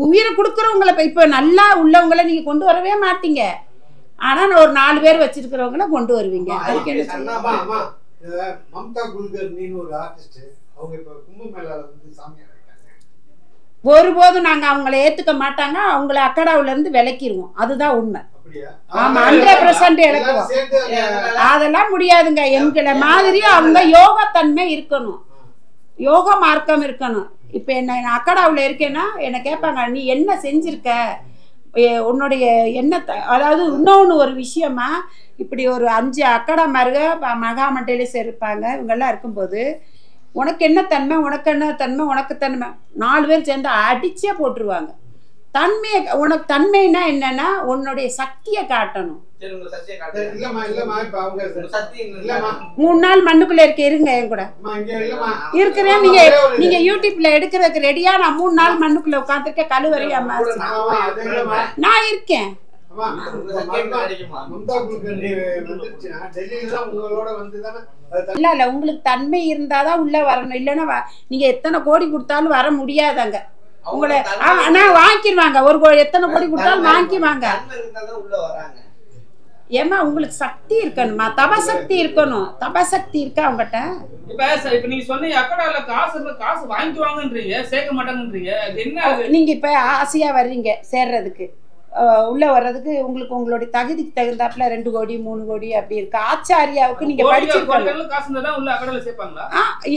உயிரை கொடுக்கறவங்களை இப்ப நல்லா உள்ளவங்களை நீங்க கொண்டு வரவே மாட்டீங்க. ஆனால் ஒரு 4 பேர் வச்சிருக்கிறவங்கள கொண்டு வருவீங்க. அதுக்கு என்ன சொல்லுங்க? மம்தா குல்கர்னின்னு ஒரு ஆர்டிஸ்ட், அவங்க இப்ப கும்பமேளால வந்து சாமியார் இருக்காங்க. ஒருபோதும் நாங்க அவங்கள ஏத்துக்க மாட்டாங்க. அவங்கள அக்கடாவுல இருந்து விலக்கிடுவோம். அதுதான் உண்மை. ஆமா, 100% இழக்குவோம். அதெல்லாம் முடியாதுங்க. எங்களை மாதிரி அவங்க யோகத்தன்மை இருக்கணும், யோக மார்க்கம் இருக்கணும். இப்ப என்ன அக்கடாவுல இருக்கேன்னா என்ன கேட்பாங்க, நீ என்ன செஞ்சிருக்க, உன்னுடைய எண்ணத்தை, அதாவது இன்னொன்று ஒரு விஷயமா, இப்படி ஒரு 5 அக்கடா மாருக மகாமண்டலே இருப்பாங்க. இவங்கெல்லாம் இருக்கும்போது உனக்கு என்ன தன்மை, உனக்கு என்ன தன்மை, உனக்கு தன்மை 4 பேர் சேர்ந்து அடிச்சே போட்டுருவாங்க. தன்மையை, உனக்கு தன்மைன்னா என்னன்னா உன்னுடைய சக்தியை காட்டணும். 3 நாள் மண்ணுக்குள்ள இருங்க என் கூட இருக்கிறேன். நீங்க யூடியூப்ல எடுக்கிறதுக்கு ரெடியா? நான் 3 நாள் மண்ணுக்குள்ள உட்காந்துருக்கேன். கழுவறையா நான் இருக்கேன். இல்ல இல்ல, உங்களுக்கு தன்மை இருந்தாதான் உள்ள வரணும். இல்லைன்னா நீங்க எத்தனை கோடி கொடுத்தாலும் வர முடியாதாங்க. உங்களை நான் வாங்கிடுவாங்க. எத்தனை கோடி கொடுத்தாலும் வாங்கிக்குவாங்க. ஏமா உங்களுக்கு சக்தி இருக்கணுமா, தபசக்தி இருக்கணும். தபசக்தி இருக்கா அவங்ககிட்ட? இப்ப நீங்க சொன்னீங்க அக்கடால காசு வாங்கிக்குவாங்கன்றீங்க, சேர்க்க மாட்டாங்கன்றீங்க. அது என்ன? நீங்க இப்ப ஆசையா வர்றீங்க சேர்றதுக்கு, உள்ள வர்றதுக்கு உங்களுக்கு உங்களுடைய தகுதிக்கு தகுந்தாப்புல 2 கோடி 3 கோடி அப்படி இருக்கு. ஆச்சாரியாவுக்கு நீங்க படிச்சிருக்கீங்க.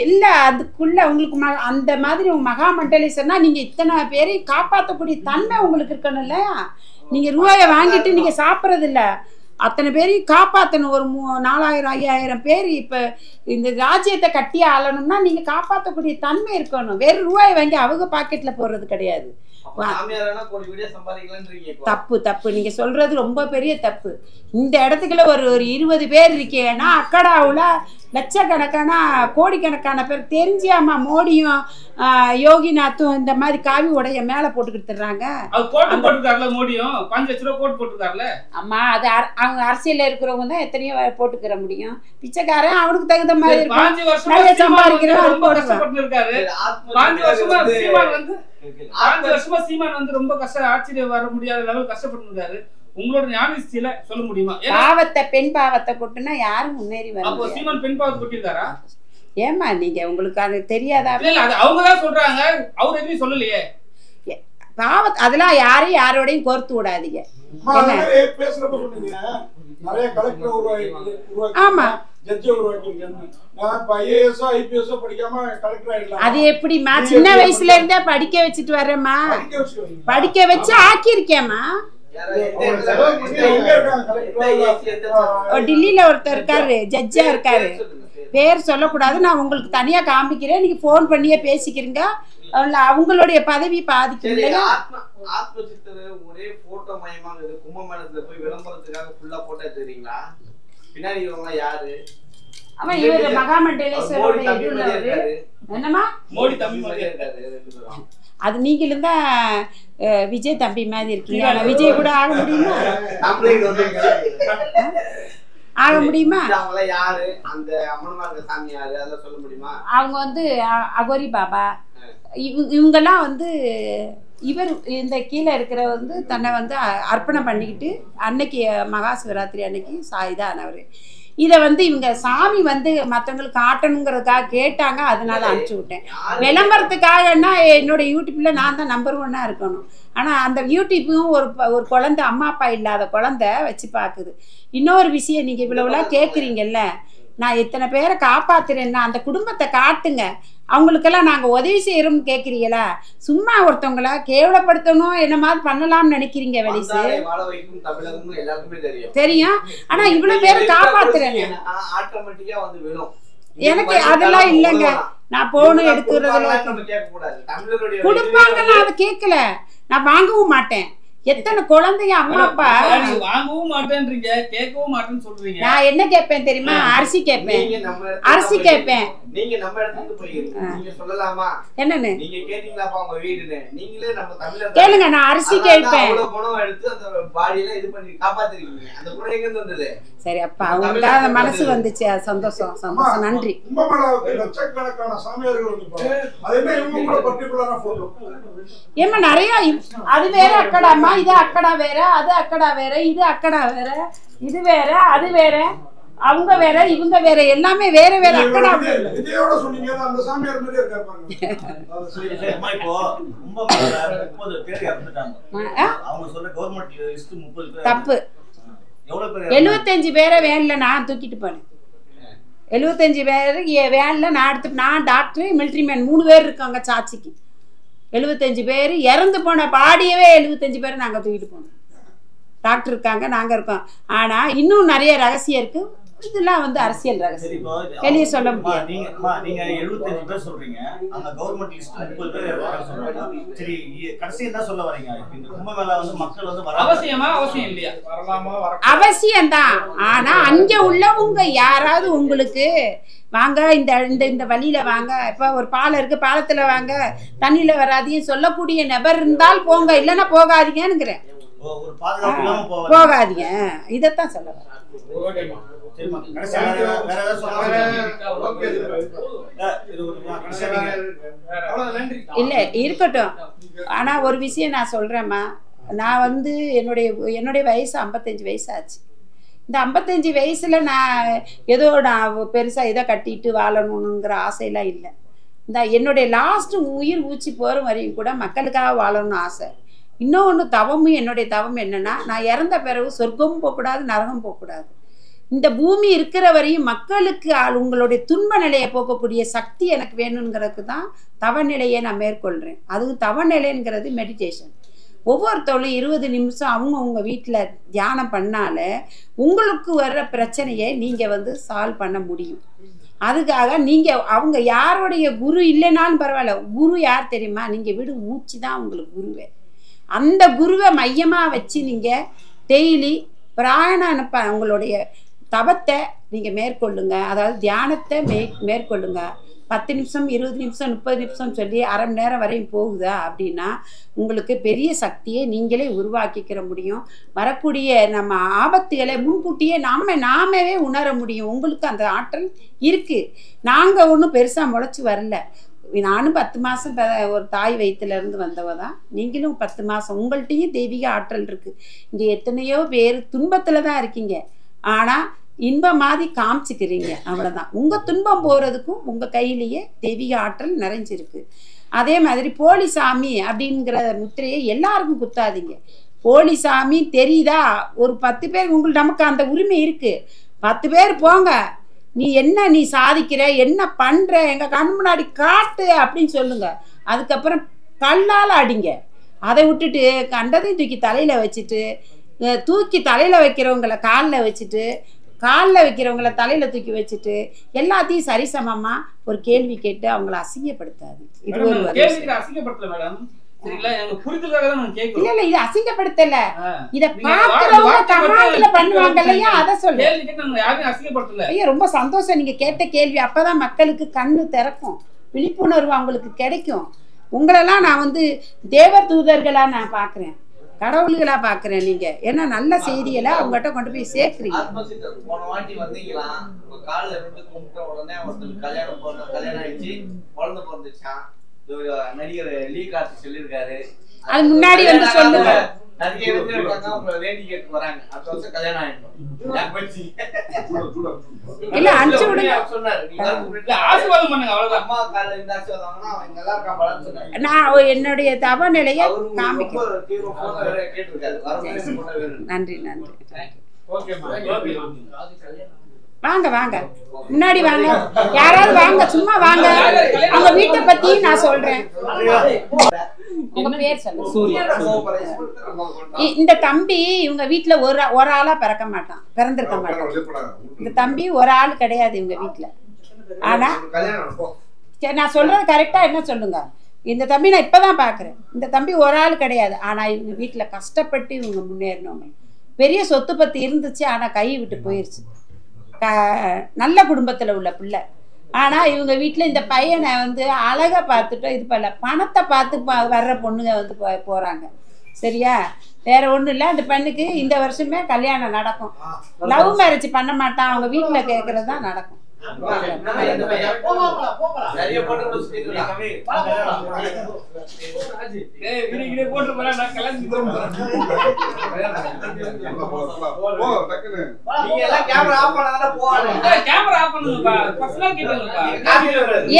இல்ல, அதுக்குள்ள உங்களுக்கு அந்த மாதிரி உங்க மகாமண்டலேஸ்வரனா நீங்க இத்தனை பேரை காப்பாற்றக்கூடிய தன்மை உங்களுக்கு இருக்கணும் இல்லையா? நீங்க ரூபாயை வாங்கிட்டு நீங்க சாப்பிட்றது இல்ல, அத்தனை பேரையும் காப்பாற்றணும். ஒரு 4000 5000 பேர் இப்ப இந்த ராஜ்யத்தை கட்டி ஆளணும்னா நீங்க காப்பாற்றக்கூடிய தன்மை இருக்கணும். வேறு ரூபாயை வாங்கி அவங்க பாக்கெட்ல போடுறது கிடையாது. தப்பு தப்பு, நீங்க சொல்றது ரொம்ப பெரிய தப்பு. இந்த இடத்துக்குள்ள ஒரு 20 பேர் இருக்கேன்னா அக்கடாவுல லட்சக்கணக்கான கோடிக்கணக்கான பேர் தெரிஞ்சாமா மோடியும் யோகிநாத்தும் இந்த மாதிரி காவி உடைய மேல போட்டுக்கிட்டுறாங்க. மோடியும் 5 லட்சம் ரூபாய் கோட் போட்டுருக்காருல. ஆமா, அது அவங்க அரசியல்ல இருக்கிறவங்க தான் எத்தனையோ போட்டுக்கிற முடியும். பிச்சைக்காரன் அவனுக்கு தகுந்த மாதிரி நிறைய சம்பாதிக்கிறவன் போட்டுருக்காரு. 5 வருஷமா சீமான் வந்து ரொம்ப ஆச்சரியம் வர முடியாத லெவல் கஷ்டப்பட்டு உங்களோட ஞானஸ்தியில சொல்ல முடியுமா? பாவத்தை, பெண் பாவத்தை கொட்டுனா யாரும் முன்னேறி வர. அப்போ சீமான் பெண் பாவத்தை கொட்டிருக்காரா? ஏமா நீங்க உங்களுக்கு அது தெரியாதா? இல்ல, அது அவங்கதான் சொல்றாங்க, அவர் எதுவும் சொல்லலையே. பாவத்தை அதெல்லாம் யாரையும் யாரோடையும் கோர்த்து விடாதீங்க. ஆமா, அது எப்படிமா சின்ன வயசுல இருந்தே படிக்க வச்சுட்டு வர்றேம்மா, படிக்க வச்சு ஆக்கியிருக்கேம்மா. டெல்லியில ஒருத்தர் இருக்காரு, ஜட்ஜா இருக்காரு, பேர் சொல்லக்கூடாது, நான் உங்களுக்கு தனியா காமிக்கிறேன், நீங்க போன் பண்ணியே பேசிக்கிறீங்க. அவங்களுடைய பதவி பாதிக்கும். ஒரே போட்டோ மயமாக கும்பமேளத்துல போய் விளம்பரத்துக்காக ஃபுல்லா போட்டோ எடுத்துறீங்களா? பின்னாடி இவங்க யாரு? அவன் இவரு மகாமண்டலேஸ்வரோட என்னமா மோடி தம்பி மாதிரி இருக்காரு. அது நீங்களும் தான் விஜய் தம்பி மாதிரி இருக்கீங்க. ஆனா விஜய் கூட ஆக முடியுமா? ஆக முடியுமா? யாரு அந்த அம்மன்மார்க்க சாமி யாரு அதெல்லாம் சொல்ல முடியுமா? அவங்க வந்து அகோரி பாபா, இவங்கெல்லாம் வந்து இவர் இந்த கீழே இருக்கிற வந்து தன்னை வந்து அர்ப்பணம் பண்ணிக்கிட்டு அன்னைக்கு மகா சிவராத்திரி அன்னைக்கு இதானவர். இதை வந்து இவங்க சாமி வந்து மற்றவங்களுக்கு காட்டணுங்கிறதுக்காக கேட்டாங்க, அதனால அனுப்பிச்சி விட்டேன். விளம்பரத்துக்காகன்னா என்னோட யூடியூப்ல நான் தான் நம்பர் 1 இருக்கணும். ஆனால் அந்த யூடியூப்பும் ஒரு குழந்தை, அம்மா அப்பா இல்லாத குழந்தை வச்சு பார்க்குது. இன்னொரு விஷயம், நீங்கள் இவ்வளவுலாம் கேட்குறீங்கல்ல, நான் எத்தனை பேரை காப்பாத்துறேன்னா அந்த குடும்பத்தை காட்டுங்க. அவங்களுக்கெல்லாம் நாங்கள் உதவி செய்யறோம்னு கேட்குறீங்களா? சும்மா ஒருத்தவங்கள கேவலப்படுத்தணும் என்ன மாதிரி பண்ணலாம்னு நினைக்கிறீங்க வெளிசு தெரியும். ஆனா இவ்வளவு பேரை காப்பாத்துறேங்க. எனக்கு அதெல்லாம் இல்லைங்க. நான் போனும் எடுத்துறதுல கொடுப்பாங்க, நான் அதை கேட்கல, நான் வாங்கவும் மாட்டேன். எத்தனை குழந்தைங்க அம்மா அப்பா வாங்கவும் மாட்டேன்றீங்க, கேட்கவும் மாட்டேன்னு சொல்றீங்க. நான் என்ன கேட்பேன் தெரியுமா? அரிசி கேட்பேன், அரிசி கேட்பேன், நீங்க நம்ம இடத்துக்கு போயிருக்கீங்க, நீங்க சொல்லலாமா என்னன்னு நீங்க கேட்டீங்களாப்பா உங்க வீடுன்னு? நீங்களே நம்ம தமிழர் கேளுங்க, நான் அரிசி கேட்பேன். அவ்வளவு குணம் எடுத்து அந்த பாடியில இது பண்ணி காப்பாத்திருக்கீங்க. அந்த குணம் எங்க இருந்து வந்தது? சரி, அப்ப அவங்களுக்கு அந்த மனசு வந்துச்சு, அது சந்தோஷம் சந்தோஷம், நன்றி. கும்பமேளாவுக்கு லட்சக்கணக்கான சாமியார்கள் வந்து அது என்ன இவங்க கூட பர்டிகுலரா போட்டோ ஏமா நிறைய அது வேற அக்கடாமா, இது அக்கடா வேற, அது அக்கடா வேற, இது அக்கடா வேற, இது வேற, அது வேற, அவங்க வேற, இவங்க வேற, எல்லாமே வேற வேற அக்கடா. இதோட சொன்னீங்க அந்த சாமியார் மாதிரியே இருக்காரு பாருங்க. இப்போ கும்பமேளா 30 பேர் இறந்துட்டாங்க. அவங்க சொல்ற கவர்மெண்ட் லிஸ்ட் 30 பேர் தப்பு. எவ்வளவு பேர்? 75 பேரை வேன்ல நான் தூக்கிட்டு போனேன். 75 பேர் வேன்ல நான் எடுத்து, நான் டாக்டர் மிலிட்ரி மேன் 3 பேர் இருக்காங்க சாட்சிக்கு. 75 பேர் இறந்து போன பாடியவே 75 பேரை நாங்கள் தூக்கிட்டு போனோம். டாக்டர் இருக்காங்க, நாங்கள் இருக்கோம். ஆனால் இன்னும் நிறைய ரகசியம் இருக்கு. இதெல்லாம் வந்து அரசியல் ரகசியம், வெளியே சொல்ல முடியாது. நீங்க 75 பேர் சொல்றீங்க, அந்த கவர்மெண்ட் லிஸ்ட் 30 பேர் சொல்றாங்க. சரி, கடைசி என்ன சொல்ல வரீங்க? இந்த கும்பமேளா வந்து மக்கள் வந்து அவசியமா அவசியம் இல்லையா? வரலாமா அவசியம்தான். ஆனா அங்க உள்ளவங்க யாராவது உங்களுக்கு வாங்க இந்த இந்த இந்த வழியில வாங்க, இப்ப ஒரு பாலம் இருக்கு பாலத்துல வாங்க, தண்ணியில வராதீங்க சொல்லக்கூடிய நபர் இருந்தால் போங்க, இல்லைன்னா போகாதீங்கன்னுங்கிறேன். ஒரு பாதுகாப்பு இல்லாம போகாதீங்க, இதைத்தான் சொல்ல வரேன். இல்ல இருக்கட்டும். ஆனா ஒரு விஷயம் நான் சொல்றேம்மா, நான் வந்து என்னுடைய வயசு 55 வயசு ஆச்சு. இந்த 55 வயசுல நான் ஏதோ நான் பெருசா இதை கட்டிட்டு வாழணுங்கிற ஆசையெல்லாம் இல்லை. இந்த என்னுடைய லாஸ்ட் உயிர் ஊச்சி போற வரையும் கூட மக்களுக்காக வாழணும்னு ஆசை. இன்னொன்று தவமும், என்னுடைய தவம் என்னன்னா, நான் இறந்த பிறகு சொர்க்கமும் போகக்கூடாது, நரகம் போகக்கூடாது. இந்த பூமி இருக்கிற வரையும் மக்களுக்கு உங்களுடைய துன்ப நிலையை போக்கக்கூடிய சக்தி எனக்கு வேணுங்கிறதுக்கு தான் தவநிலையை நான் மேற்கொள்கிறேன். அதுவும் தவநிலைங்கிறது மெடிடேஷன். ஒவ்வொருத்தவங்களும் 20 நிமிஷம் அவங்க வீட்டில் தியானம் பண்ணால உங்களுக்கு வர்ற பிரச்சனையை நீங்கள் வந்து சால்வ் பண்ண முடியும். அதுக்காக நீங்கள் அவங்க யாருடைய குரு இல்லைனாலும் பரவாயில்ல, குரு யார் தெரியுமா? நீங்கள் விடு மூச்சு தான் உங்களுக்கு குருவே. அந்த குருவை மையமாக வச்சு நீங்கள் டெய்லி பிராண உங்களுடைய தவத்தை நீங்கள் மேற்கொள்ளுங்க. அதாவது தியானத்தை மேற்கொள்ளுங்க. 10 நிமிஷம் 20 நிமிஷம் 30 நிமிஷம் சொல்லி அரை மணி நேரம் வரையும் போகுதா அப்படின்னா உங்களுக்கு பெரிய சக்தியை நீங்களே உருவாக்கிக்கிற முடியும். வரக்கூடிய நம்ம ஆபத்துகளை முன்கூட்டியே நாமவே உணர முடியும். உங்களுக்கு அந்த ஆற்றல் இருக்குது. நாங்கள் ஒன்றும் பெருசாக முளைச்சி வரல. நானும் 10 மாதம் ஒரு தாய் வயிற்றுலேருந்து வந்தவ தான். நீங்களும் 10 மாதம். உங்கள்கிட்டையும் தெய்வீக ஆற்றல் இருக்குது. இங்கே எத்தனையோ பேர் துன்பத்தில் தான் இருக்கீங்க, ஆனால் இன்பம் மாதிரி காமிச்சிக்கிறீங்க, அவ்வளோதான். உங்கள் துன்பம் போகிறதுக்கும் உங்கள் கையிலேயே தெய்வீக ஆற்றல் நிறைஞ்சிருக்கு. அதே மாதிரி போலிசாமி அப்படிங்கிற முத்திரையை எல்லாருக்கும் குத்தாதீங்க. போலிசாமி தெரியுதா? ஒரு 10 பேர் நமக்கு அந்த உரிமை இருக்குது. 10 பேர் போங்க, நீ சாதிக்கிற, என்ன பண்ணுற, எங்கள் கண் முன்னாடி காட்டு அப்படின்னு சொல்லுங்க. அதுக்கப்புறம் கல்லால் அடிங்க. அதை விட்டுட்டு கண்டதையும் தூக்கி தலையில் வச்சுட்டு, தூக்கி தலையில் வைக்கிறவங்கள காலில் வச்சுட்டு, காலில் வைக்கிறவங்கள தலையில் தூக்கி வச்சுட்டு எல்லாத்தையும் சரிசமமாக ஒரு கேள்வி கேட்டு அவங்கள அசிங்கப்படுத்தாது. இது ஒரு அசிங்கப்படுத்தல மேடம். இல்ல இது அசிங்கப்படுத்தல. இத பாக்குறவங்க கமெண்ட்ல பண்ணுவாங்க இல்லையா, அத சொல்லுங்க. ஐயா ரொம்ப சந்தோஷம் நீங்க கேட்ட கேள்வி. அப்பதான் மக்களுக்கு கண்ணு திறக்கும், விழிப்புணர்வு அவங்களுக்கு கிடைக்கும். உங்களெல்லாம் நான் வந்து தேவ தூதர்களா நான் பாக்குறேன், கடவுள்களா பாக்குறேன். நீங்க ஏன்னா நல்ல செய்திகளை அவங்ககிட்ட கொண்டு போய் சேர்க்கிறீங்க. போன வாட்டி வந்தீங்களா, காலில் இருந்து கும்பிட்ட உடனே ஒருத்தருக்கு கல்யாணம் ஆயிடுச்சு, குழந்தை பிறந்துச்சான். நடிகர் லீ கார்த்தி சொல்லியிருக்காரு. அது முன்னாடி வந்து சொல்லுங்க. நிறைய இருக்காங்க வேண்டி கேட்டு வராங்க. அடுத்த வருஷம் கல்யாணம் ஆயிடும். இல்ல அனுப்பிச்சு விடுங்க சொன்னாரு. ஆசீர்வாதம் பண்ணுங்க, அவ்வளவுதான். அம்மா காலையில இந்த ஆசீர்வாதம் அவங்க நல்லா இருக்காங்க சொன்னாங்க. நான் என்னுடைய தவ நிலையை காமிக்கிறேன். நன்றி நன்றி. வாங்க வாங்க, முன்னாடி வாங்க, யாராவது வாங்க, சும்மா வாங்க. அவங்க வீட்டை பத்தி நான் சொல்றேன். உங்க பேர் சொல்லுங்க. இந்த தம்பி இவங்க வீட்டுல ஒரு ஆளா பிறந்திருக்க மாட்டான். இந்த தம்பி ஒரு ஆள் கிடையாது இவங்க வீட்டுல. ஆனா நான் சொல்றது கரெக்டா என்ன சொல்லுங்க. இந்த தம்பி நான் இப்பதான் பாக்குறேன். இந்த தம்பி ஒரு ஆள் கிடையாது. ஆனா இவங்க வீட்டுல கஷ்டப்பட்டு இவங்க முன்னேறினவங்க. பெரிய சொத்து பத்தி இருந்துச்சு, ஆனா கை விட்டு போயிருச்சு. நல்ல குடும்பத்துல உள்ள பிள்ளை. ஆனால் இவங்க வீட்டில் இந்த பையனை வந்து அழகாக பார்த்துட்டோம் இது பண்ணல, பணத்தை பார்த்து வர்ற பொண்ணுங்க வந்து போகிறாங்க. சரியா? வேற ஒன்றும் இல்லை. அந்த பெண்ணுக்கு இந்த வருஷமே கல்யாணம் நடக்கும். லவ் மேரேஜ் பண்ண மாட்டான், அவங்க வீட்டில் கேட்கறது தான் நடக்கும்.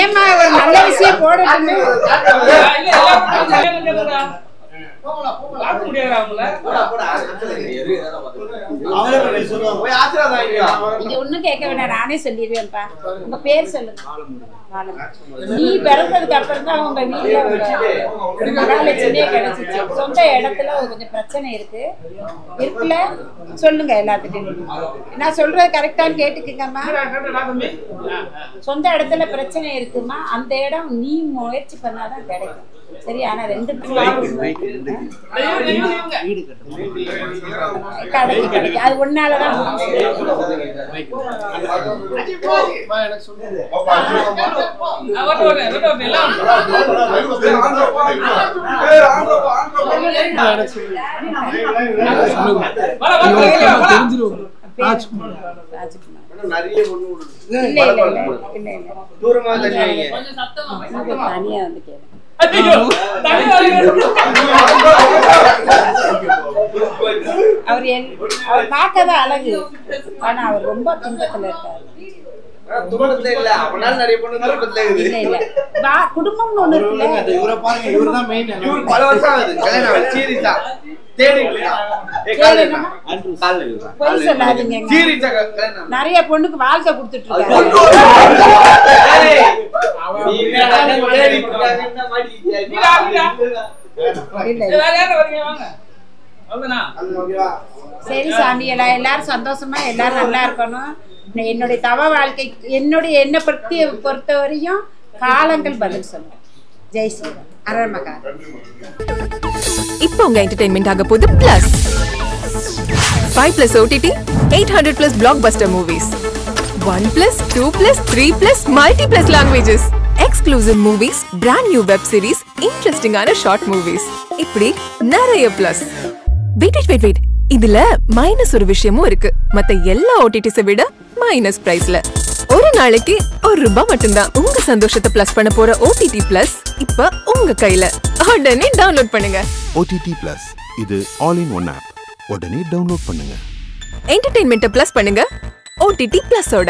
ஏமா ஒரு நல்ல விஷயம் போடட்டுமே. நீங்க ஒண்ணும் கேட்க வேண்டாம், நானே சொல்லிடுவேன்ப்பா. உங்க பேர் சொல்லுங்க. நீ பிறந்ததுக்கு அப்புறம் தான் உங்க வீட்டுல மகாலட்சுமியே கிடைச்சிச்சு. சொந்த இடத்துல கொஞ்சம் பிரச்சனை இருக்குல்ல, சொல்லுங்க எல்லாத்துக்கும். நான் சொல்றது கரெக்டான்னு கேட்டுக்கங்கம்மா. சொந்த இடத்துல பிரச்சனை இருக்குமா, அந்த இடம் நீ முயற்சி பண்ணாதான் கிடைக்கும். சரி? ஆனா 2 கிடைக்கும், அது ஒன்னாலதான். தனியா வந்து கேளு. அவர் பார்க்கதான் அழகு, ஆனா அவர் ரொம்ப துன்பத்துல இருக்காரு. குடும்பம்னு ஒண்ணு இருக்குல்ல. பல வருஷம் ஆகுது கல்யாணம் சொல்லாதீங்க. நிறைய பொண்ணுக்கு வாழ்க்கை கொடுத்துட்டு இருக்காரு. சரி சாமி, எல்லாரும் சந்தோஷமா எல்லாரும் நல்லா இருக்கணும். என்னுடைய தவ வாழ்க்கை என்னை பொறுத்தவரையும் காலங்கள் பதில் சொல்லுங்க. ஜெய் ஸ்ரீராம். அரண்மகா. இப்போ உங்க என்டர்டெயின்மெண்ட் ஆக போகுது plus 5+ OTT 800+ blockbuster movies 1+, 2+, 3+, multi+ languages, exclusive movies, brand new web series, interesting ஆன short movies, இப்படி நிறைய பிளஸ். வெயிட் இதுல மைனஸ் ஒரு விஷயமும் இருக்கு. மத்த எல்லா ஓடிடிஸை விட மைனஸ் பிரைஸ்ல ஒரு நாளைக்கு ₹1 மட்டும்தான். உங்க சந்தோஷத்தை பிளஸ் பண்ண போற OTT பிளஸ் இப்ப உங்க கையில. உடனே டவுன்லோட் பண்ணுங்க. OTT பிளஸ் இது ஆல் இன் ஒன் ஆப். உடனே டவுன்லோட் பண்ணுங்க. என்டர்டெயின்மெண்ட்டை பிளஸ் பண்ணுங்க OTT பிளஸோட.